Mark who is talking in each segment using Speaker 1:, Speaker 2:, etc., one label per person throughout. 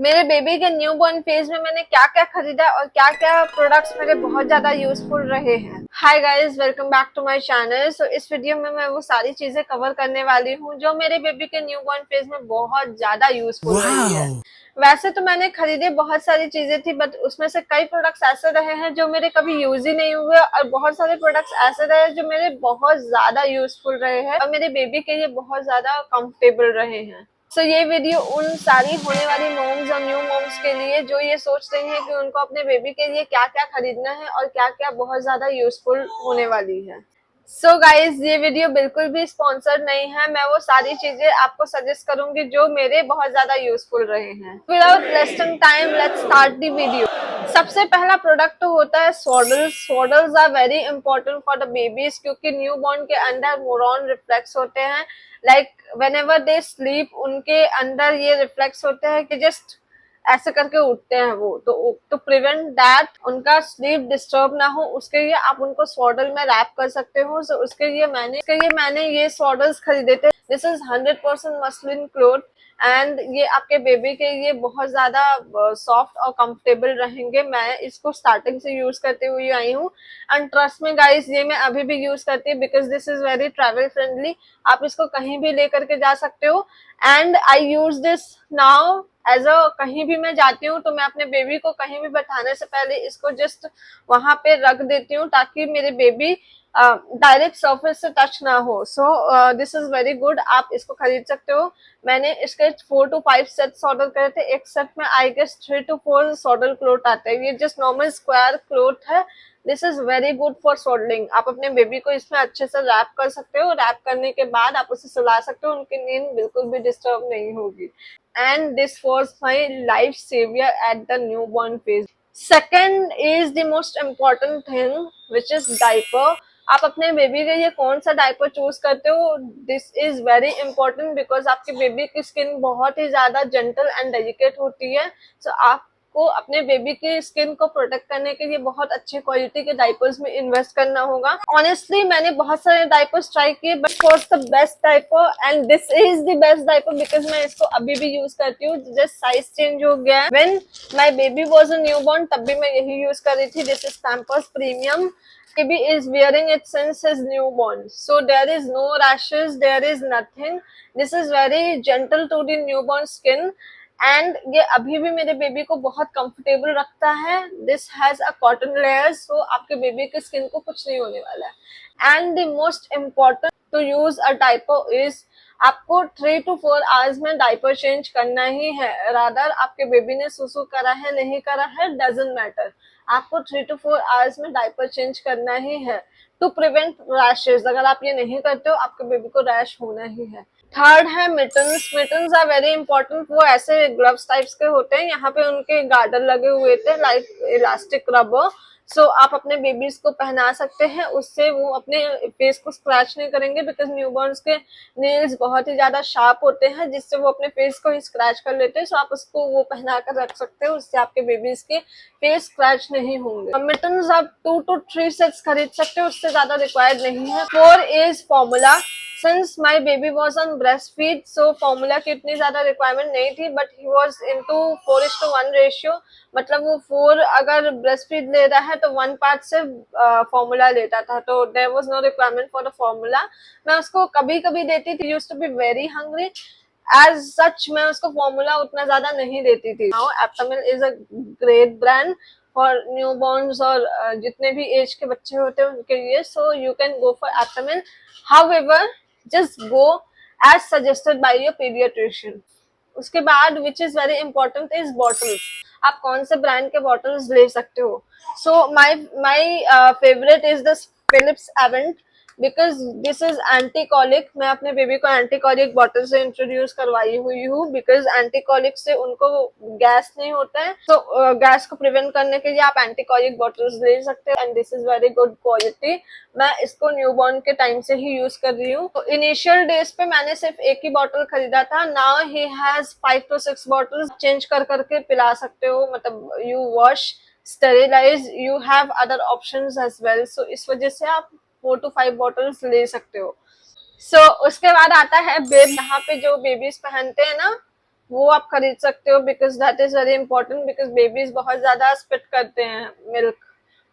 Speaker 1: मेरे बेबी के new born phase में मैंने क्या क्या खरीदा और क्या क्या प्रोडक्ट्स मेरे बहुत ज्यादा यूजफुल रहे हैं। Hi guys, welcome back to my channel. So इस वीडियो में मैं वो सारी चीजें कवर करने वाली हूँ जो मेरे बेबी के न्यू बॉर्न फेज में बहुत ज्यादा यूजफुल रही है। वैसे तो मैंने खरीदे बहुत सारी चीजें थी, बट उसमें से कई प्रोडक्ट्स ऐसे रहे हैं जो मेरे कभी यूज ही नहीं हुए और बहुत सारे प्रोडक्ट्स ऐसे रहे जो मेरे बहुत ज्यादा यूजफुल रहे हैं और मेरे बेबी के लिए बहुत ज्यादा कंफर्टेबल रहे हैं। सो ये वीडियो उन सारी होने वाली मॉम्स और न्यू मॉम्स के लिए जो ये सोच रही हैं कि उनको अपने बेबी के लिए क्या क्या खरीदना है और क्या क्या बहुत ज्यादा यूजफुल होने वाली है। सो गाइज, ये वीडियो बिल्कुल भी स्पॉन्सर्ड नहीं है। मैं वो सारी चीजें आपको सजेस्ट करूंगी जो मेरे बहुत ज्यादा यूजफुल रहे हैं। Without wasting time, let's start the video. सबसे पहला प्रोडक्ट तो होता है swaddles. Swaddles are very important for the babies क्योंकि न्यू बॉर्न के अंदर मोरॉन रिफ्लेक्स होते हैं। Like whenever they sleep, उनके अंदर ये रिफ्लेक्स होते हैं कि जस्ट ऐसे करके उठते हैं वो, तो प्रिवेंट दैट उनका स्लीप डिस्टर्ब ना हो, उसके लिए आप उनको सॉडल में रैप कर सकते हो। सो उसके लिए मैंने ये सॉडल्स खरीदे थे। This is 100% muslin cloth and ये आपके बेबी के लिए बहुत ज्यादा सॉफ्ट और कंफर्टेबल रहेंगे। मैं इसको स्टार्टिंग से यूज करते हुए आई हूँ एंड ट्रस्ट में गाइस, ये मैं अभी भी यूज करती हूँ because this is very travel friendly. आप इसको कहीं भी लेकर के जा सकते हो and I use this now as a, कहीं भी मैं जाती हूँ तो मैं अपने बेबी को कहीं भी बैठाने से पहले इसको जस्ट वहां पे रख देती हूँ ताकि मेरे बेबी डायरेक्ट सरफेस से टच ना हो। So this is very good, आप इसको खरीद सकते हो। मैंने इसके 4 to 5 सेट्स ऑर्डर करे थे। एक सेट में I guess 3 to 4 swaddle cloth आते हैं। ये जस्ट नॉर्मल स्क्वायर क्लोथ है। This is very good for swaddling. आप अपने बेबी को इसमें अच्छे से रैप कर सकते हो। रैप करने के बाद आप उसे सुला सकते हो, उनकी नींद बिल्कुल भी डिस्टर्ब नहीं होगी। And this was my life savior at the newborn phase. Second is the most important thing, which is diaper. आप अपने बेबी के लिए कौन सा डायपर चूज करते हो, this is very important because आपके बेबी की स्किन बहुत ही ज्यादा जेंटल एंड डेलिकेट होती है। सो आपको अपने बेबी की स्किन को प्रोटेक्ट करने के लिए बहुत अच्छे क्वालिटी के डायपर्स में इन्वेस्ट करना होगा। ऑनेस्टली मैंने बहुत सारे डायपर्स ट्राई किए, but was the best diaper and this is the best diaper because मैं इसको अभी भी यूज करती हूँ। जस्ट साइज चेंज हो गया है। When my baby was a newborn तब भी मैं यही यूज कर रही थी। This is Pampers premium. Baby is wearing it since his newborn, so there is no rashes, there is nothing. This is very gentle to the newborn skin and ये अभी भी मेरे बेबी को बहुत कंफर्टेबल रखता है। This has a cotton layer, so आपके baby की स्किन को कुछ नहीं होने वाला है। And the most important to use a diaper is, आपको 3 to 4 आवर्स में डायपर चेंज करना ही है। रादर आपके बेबी ने सुसु करा है नहीं करा है, डजंट मैटर, आपको 3 to 4 आवर्स में डायपर चेंज करना ही है टू प्रिवेंट रैशेज। अगर आप ये नहीं करते हो आपके बेबी को रैश होना ही है। थर्ड है mittens. Mittens are very important. वो ऐसे ग्लव्स टाइप्स के होते हैं, यहाँ पे उनके गार्डर लगे हुए थे लाइक इलास्टिक रबर। सो आप अपने बेबीज को पहना सकते हैं, उससे वो अपने फेस को स्क्रैच नहीं करेंगे बिकॉज न्यूबॉर्न्स के नेल्स बहुत ही ज्यादा शार्प होते हैं जिससे वो अपने फेस को ही स्क्रैच कर लेते हैं। सो आप उसको वो पहना कर रख सकते हो, उससे आपके बेबीज के फेस स्क्रैच नहीं होंगे। मिटन्स आप 2 to 3 सेट्स खरीद सकते हो, उससे ज्यादा रिक्वायर्ड नहीं है। 4 is formula. Since my baby was on breast feed, so formula की इतनी ज्यादा रिक्वायरमेंट नहीं थी, but he was into 4:1 ratio. मतलब वो 4 अगर ब्रेस्ट फीड ले रहा है तो 1 पार्ट से फॉर्मूला लेता था, तो there was no requirement for the formula. मैं उसको कभी कभी देती थी, used to be very hungry. As such मैं उसको फॉर्मूला उतना ज्यादा नहीं देती थी। Now Aptamil is a great brand for newborns और जितने भी एज के बच्चे होते हैं उनके लिए। So you can go for Aptamil, however just go as suggested by your pediatrician. उसके बाद which is very important is bottles. आप कौन से ब्रांड के बॉटल्स ले सकते हो। So my favourite is the Philips Avent because this is anticolic. मैं अपने बेबी को एंटीकॉलिक बॉटल से इंट्रोड्यूस करवाई हुई हूँ बिकॉज एंटीकॉलिक से उनको गैस नहीं होता है। तो गैस को प्रिवेंट करने के लिए आप एंटीकॉलिक बॉटल्स ले सकते हो and this is very good quality. मैं इसको न्यूबॉर्न के टाइम से ही यूज कर रही हूँ। तो इनिशियल डेज पे मैंने सिर्फ एक ही बॉटल खरीदा था। Now he has 5 to 6 bottles. Change कर करके पिला सकते हो, मतलब you wash sterilise, you have other options as well. So इस वजह से आप 4 to 5 बॉटल्स ले सकते हो। सो उसके बाद आता है बेब। यहाँ पे जो बेबीज पहनते हैं ना, वो आप खरीद सकते हो, because that is very important, because babies बहुत ज्यादा स्पिट करते हैं मिल्क,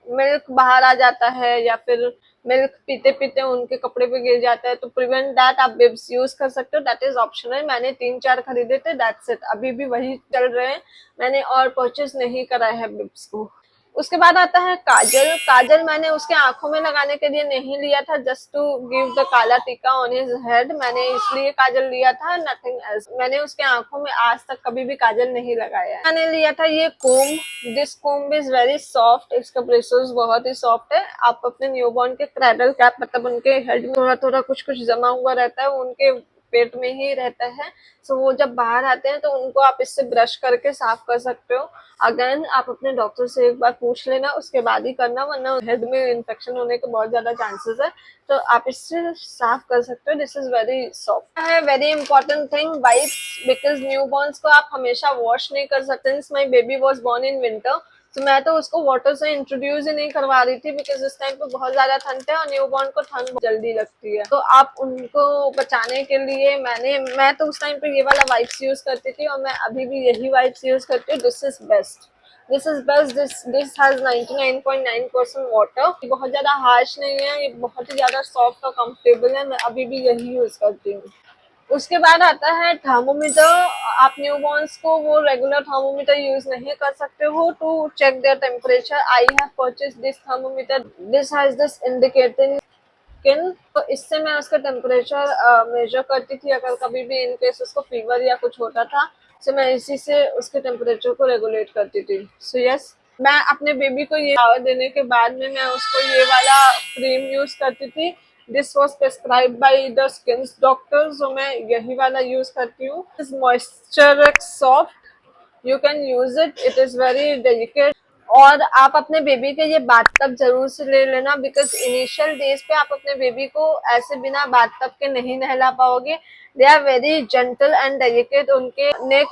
Speaker 1: मिल्क बाहर आ जाता है या फिर मिल्क पीते पीते उनके कपड़े पे गिर जाता है, तो प्रिवेंट दैट आप बिब्स यूज कर सकते हो, दैट इज ऑप्शनल। मैंने 3-4 खरीदे थे, दैट्स इट, अभी भी वही चल रहे हैं, मैंने और परचेज नहीं करा है बिब्स को। उसके बाद आता है काजल। काजल मैंने उसके आंखों में लगाने के लिए नहीं लिया था, जस्ट टू गिव द काला टीका ऑन हिज हेड, मैंने इसलिए काजल लिया था, नथिंग एल्स। मैंने उसके आंखों में आज तक कभी भी काजल नहीं लगाया है। मैंने लिया था ये comb, this comb is very soft, इसका ब्रिसल्स बहुत ही सॉफ्ट है। आप अपने न्यूबॉर्न के क्रैडल कैप, मतलब उनके हेड में थोड़ा थोड़ा कुछ कुछ जमा हुआ रहता है, उनके पेट में ही रहता है, सो वो जब बाहर आते हैं तो उनको आप इससे ब्रश करके साफ कर सकते हो। अगेन आप अपने डॉक्टर से एक बार पूछ लेना, उसके बाद ही करना, वरना हेड में इन्फेक्शन होने के बहुत ज्यादा चांसेस है, तो आप इससे साफ कर सकते हो। दिस इज वेरी सॉफ्ट है। Very important thing, wipes, because newborns को आप हमेशा वॉश नहीं कर सकते। Since my baby was born in winter, तो मैं तो उसको वाटर से इंट्रोड्यूस ही नहीं करवा रही थी, बिकॉज उस टाइम पे बहुत ज्यादा ठंड है और न्यूबॉर्न को ठंड बहुत जल्दी लगती है, तो आप उनको बचाने के लिए मैं तो उस टाइम पे ये वाला वाइप्स यूज करती थी, और मैं अभी भी यही वाइप्स यूज करती हूँ। This is best, this is best, this has 99.9% water, बहुत ज्यादा हार्श नहीं है, ये बहुत ही ज्यादा सॉफ्ट और कंफर्टेबल है, मैं अभी भी यही यूज करती हूँ। उसके बाद आता है थर्मोमीटर। आप न्यूबॉर्न्स को वो रेगुलर थर्मोमीटर यूज नहीं कर सकते हो to check their temperature. I have purchase this thermometer, this has this indicating skin, तो इससे मैं उसका टेम्परेचर मेजर करती थी, अगर कभी भी इन केस उसको फीवर या कुछ होता था, तो मैं इसी से उसके टेम्परेचर को रेगुलेट करती थी। सो यस, मैं अपने बेबी को ये पावर देने के बाद में मैं उसको ये वाला क्रीम यूज करती थी। This was prescribe by the skin doctor, जो मैं यही वाला यूज करती हूँ। Moisture soft, you can use it, it is very delicate. और आप अपने बेबी के ये बाथटब जरूर से ले लेना, बिकॉज इनिशियल डेज पे आप अपने बेबी को ऐसे बिना बाथटब के नहीं नहला पाओगे। They are very gentle and delicate, उनके नेक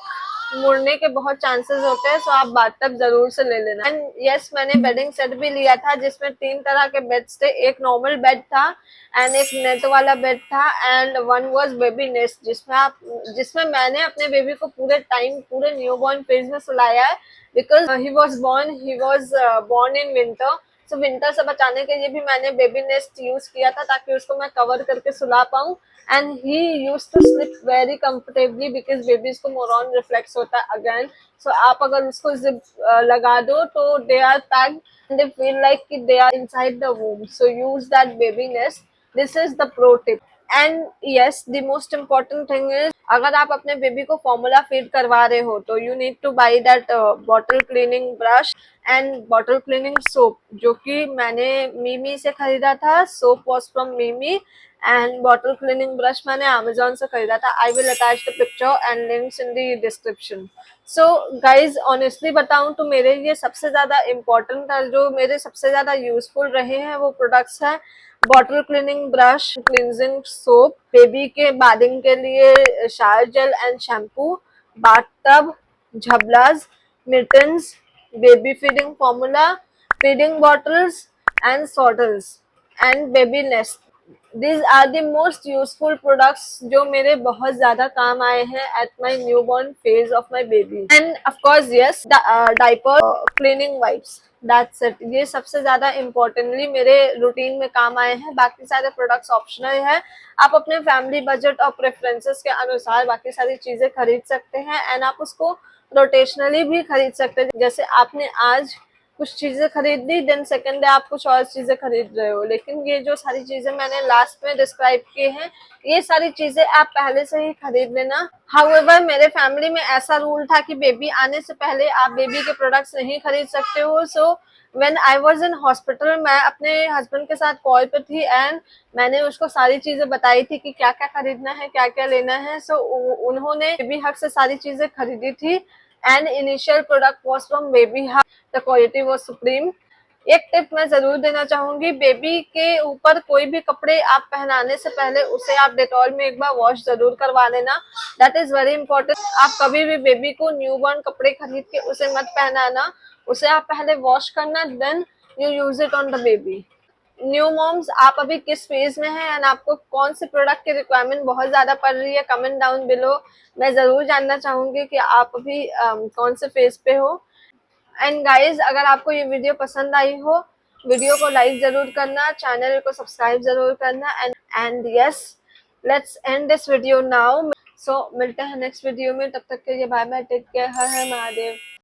Speaker 1: मुड़ने के बहुत चांसेस होते हैं, सो आप बाथटब जरूर से ले लेना। एंड यस, मैंने बेडिंग सेट भी लिया था, जिसमें 3 तरह के बेड्स थे, एक नॉर्मल बेड था एंड एक नेट वाला बेड था, and one was baby nest, जिसमें मैंने अपने बेबी को पूरे टाइम, पूरे न्यूबॉर्न फेज में सुलाया है, because he was born in winter, so winter से बचाने के लिए भी मैंने बेबी नेस्ट यूज किया था, ताकि उसको मैं कवर करके सुला पाऊँ। And he use to slip very comfortably, because babies को मोरॉन रिफ्लेक्स होता है अगेन, सो आप अगर उसको जिप लगा दो तो they are packed and they feel like they are inside the womb, so use that baby nest. This is the pro tip. And yes, the most important thing is, अगर आप अपने baby को formula feed करवा रहे हो तो you need two by that bottle cleaning brush and bottle cleaning soap, जो कि मैंने मीमी से खरीदा था। Soap was from Mimi and bottle cleaning brush मैंने अमेजोन से खरीदा था। I will attach the picture and links in the description. So guys, honestly बताऊं तो मेरे लिए सबसे ज्यादा इम्पोर्टेंट, जो मेरे सबसे ज्यादा यूजफुल रहे हैं, वो प्रोडक्ट्स हैं bottle cleaning brush, cleansing soap, baby के बाथिंग के लिए shower gel and shampoo, bath tub, झबलाज, mittens, baby feeding formula, feeding bottles and सॉटल्स and baby nest. These are the most useful products जो मेरे बहुत ज्यादा काम आए हैं at my newborn phase of my baby. And of course yes, diaper, cleaning wipes, that's it. ये सबसे ज्यादा इम्पोर्टेंटली मेरे रूटीन में काम आए हैं। बाकी सारे प्रोडक्ट्स ऑप्शनल है, आप अपने फैमिली बजट और प्रेफरेंसेस के अनुसार बाकी सारी चीजें खरीद सकते हैं, एंड आप उसको रोटेशनली भी खरीद सकते हैं। जैसे आपने आज कुछ चीजें खरीद ली, देन सेकंड डे आप कुछ और चीजें खरीद रहे हो, लेकिन ये जो सारी चीजें मैंने लास्ट में डिस्क्राइब किए हैं, ये सारी चीजें आप पहले से ही खरीद लेना। हाउएवर, मेरे फैमिली में ऐसा रूल था कि बेबी आने से पहले आप बेबी के प्रोडक्ट्स नहीं खरीद सकते हो। So when I was in hospital, मैं अपने हस्बैंड के साथ कॉल पे थी एंड मैंने उसको सारी चीजें बताई थी कि क्या क्या खरीदना है, क्या क्या लेना है। सो उन्होंने बेबी हक से सारी चीजें खरीदी थी and initial product was from baby हक, द क्वालिटी वॉज सुप्रीम। एक टिप मैं जरूर देना चाहूंगी, बेबी के ऊपर कोई भी कपड़े आप पहनाने से पहले उसे आप डेटॉल में एक बार वॉश जरूर करवा लेना, दैट इज वेरी इंपॉर्टेंट। आप कभी भी बेबी को न्यूबॉर्न कपड़े खरीद के उसे मत पहनाना, उसे आप पहले वॉश करना, then you use it on the baby. New moms, आप अभी किस फेज में हैं एंड आपको कौन से प्रोडक्ट की रिक्वायरमेंट बहुत ज्यादा पड़ रही है, कमेंट डाउन बिलो। मैं जरूर जानना चाहूंगी कि आप अभी कौन से फेज पे हो। एंड गाइज, अगर आपको ये वीडियो पसंद आई हो, वीडियो को लाइक जरूर करना, चैनल को सब्सक्राइब जरूर करना। And yes, let's end this video now. So मिलते हैं नेक्स्ट वीडियो में, तब तक के लिए बाय बाय, टेक केयर, हर हर महादेव।